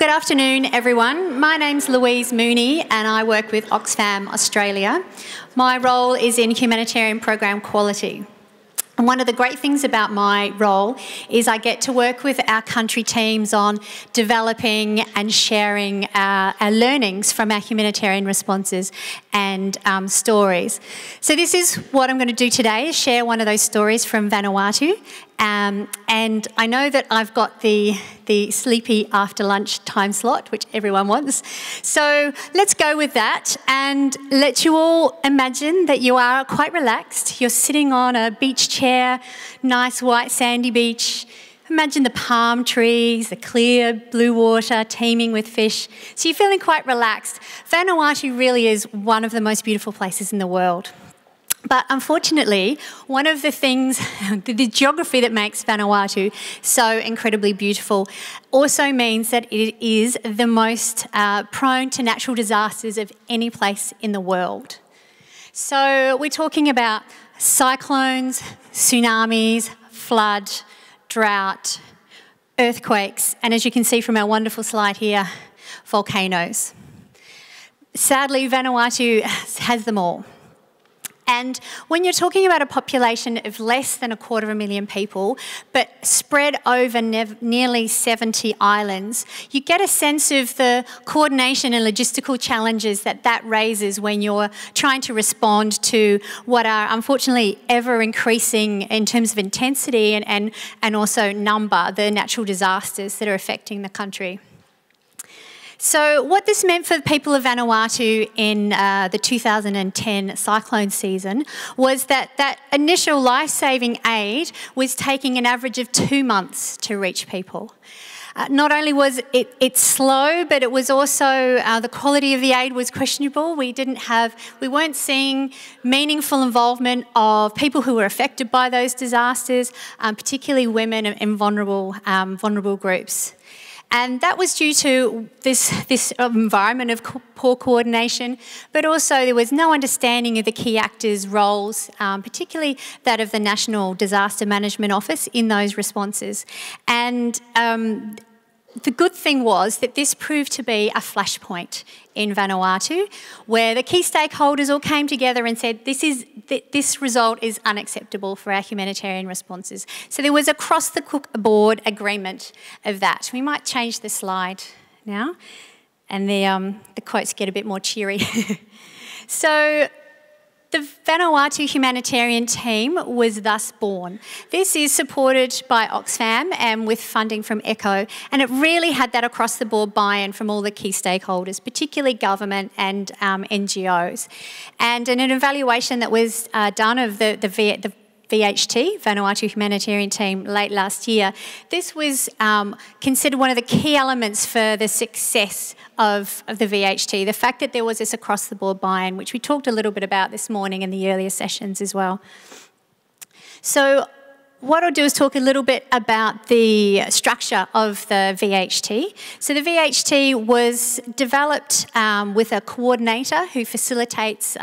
Good afternoon, everyone. My name's Louise Mooney and I work with Oxfam Australia. My role is in Humanitarian Program Quality. And one of the great things about my role is I get to work with our country teams on developing and sharing our learnings from our humanitarian responses and stories. So this is what I'm going to do today, is share one of those stories from Vanuatu. And I know that I've got the sleepy after lunch time slot, which everyone wants. So let's go with that and let you all imagine that you are quite relaxed. You're sitting on a beach chair, nice white sandy beach. Imagine the palm trees, the clear blue water teeming with fish. So you're feeling quite relaxed. Vanuatu really is one of the most beautiful places in the world. But unfortunately, one of the things, the geography that makes Vanuatu so incredibly beautiful also means that it is the most prone to natural disasters of any place in the world. So we're talking about cyclones, tsunamis, flood, drought, earthquakes, and as you can see from our wonderful slide here, volcanoes. Sadly, Vanuatu has them all. And when you're talking about a population of less than 250,000 people, but spread over nearly 70 islands, you get a sense of the coordination and logistical challenges that raises when you're trying to respond to what are unfortunately ever increasing in terms of intensity and also number, the natural disasters that are affecting the country. So what this meant for the people of Vanuatu in the 2010 cyclone season was that initial life-saving aid was taking an average of 2 months to reach people. Not only was it slow, but it was also the quality of the aid was questionable. We weren't seeing meaningful involvement of people who were affected by those disasters, particularly women and vulnerable groups. And that was due to this environment of poor coordination, but also there was no understanding of the key actors' roles, particularly that of the National Disaster Management Office in those responses. And the good thing was that this proved to be a flashpoint in Vanuatu, where the key stakeholders all came together and said, this result is unacceptable for our humanitarian responses. So there was across the board agreement of that. We might change the slide now, and the quotes get a bit more cheery. So the Vanuatu Humanitarian team was thus born. This is supported by Oxfam and with funding from ECHO, and it really had that across the board buy-in from all the key stakeholders, particularly government and NGOs. And in an evaluation that was done of the VHT, Vanuatu Humanitarian Team, late last year, this was considered one of the key elements for the success of the VHT, the fact that there was this across-the-board buy-in, which we talked a little bit about this morning in the earlier sessions as well. So what I'll do is talk a little bit about the structure of the VHT. So the VHT was developed with a coordinator who facilitates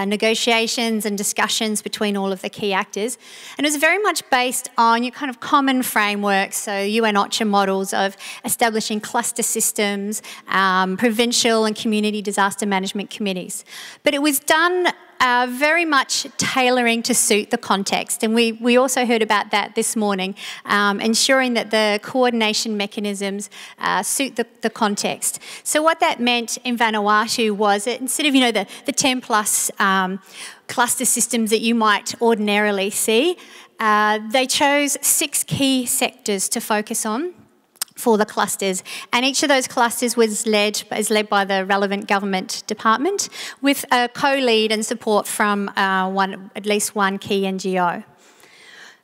negotiations and discussions between all of the key actors. And it was very much based on your kind of common frameworks, so UN OCHA models of establishing cluster systems, provincial and community disaster management committees. But it was done very much tailoring to suit the context, and we also heard about that this morning, ensuring that the coordination mechanisms suit the context. So what that meant in Vanuatu was that instead of the 10 plus cluster systems that you might ordinarily see, they chose 6 key sectors to focus on for the clusters, and each of those clusters is led by the relevant government department with a co-lead and support from at least one key NGO.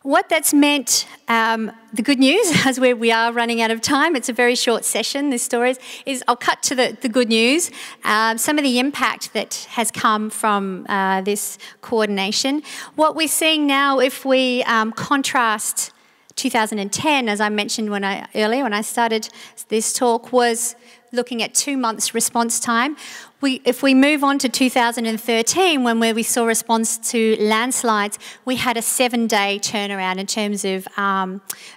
What that's meant, the good news, as we are running out of time, it's a very short session, this story, is I'll cut to the good news, some of the impact that has come from this coordination. What we're seeing now, if we contrast 2010, as I mentioned earlier when I started this talk, was looking at 2 months response time. If we move on to 2013, when we saw response to landslides, we had a 7-day turnaround in terms of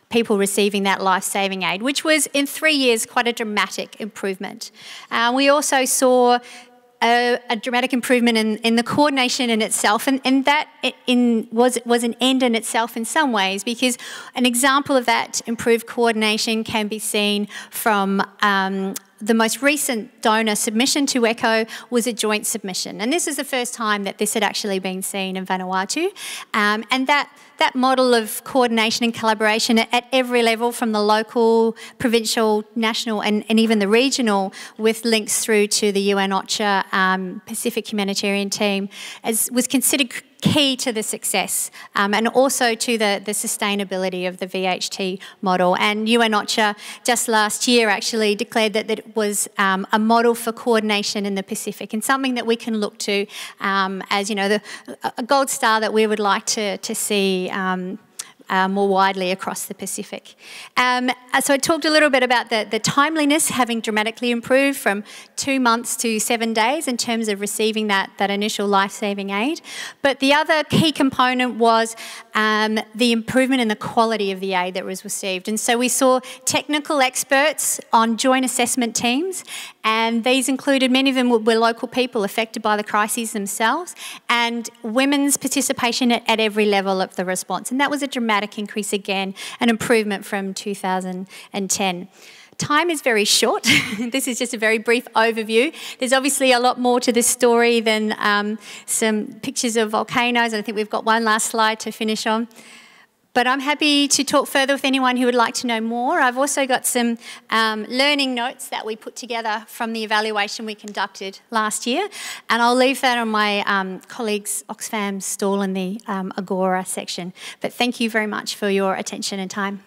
people receiving that life-saving aid, which was in 3 years quite a dramatic improvement. We also saw a dramatic improvement in the coordination in itself, and that was an end in itself in some ways, because an example of that improved coordination can be seen from the most recent donor submission to ECHO was a joint submission. And this is the first time that this had actually been seen in Vanuatu. And that model of coordination and collaboration at every level, from the local, provincial, national, and even the regional, with links through to the UN OCHA Pacific Humanitarian team, was considered key to the success and also to the sustainability of the VHT model. And UN OCHA just last year actually declared that it was a model for coordination in the Pacific, and something that we can look to as, you know, a gold star that we would like to see more widely across the Pacific. So I talked a little bit about the timeliness having dramatically improved from 2 months to 7 days in terms of receiving that initial life-saving aid. But the other key component was the improvement in the quality of the aid that was received. And so we saw technical experts on joint assessment teams, and these included, many of them were local people affected by the crises themselves, and women's participation at every level of the response. And that was a dramatic increase again, an improvement from 2010. Time is very short. This is just a very brief overview. There's obviously a lot more to this story than some pictures of volcanoes. I think we've got one last slide to finish on. But I'm happy to talk further with anyone who would like to know more. I've also got some learning notes that we put together from the evaluation we conducted last year, and I'll leave that on my colleague's Oxfam stall in the Agora section. But thank you very much for your attention and time.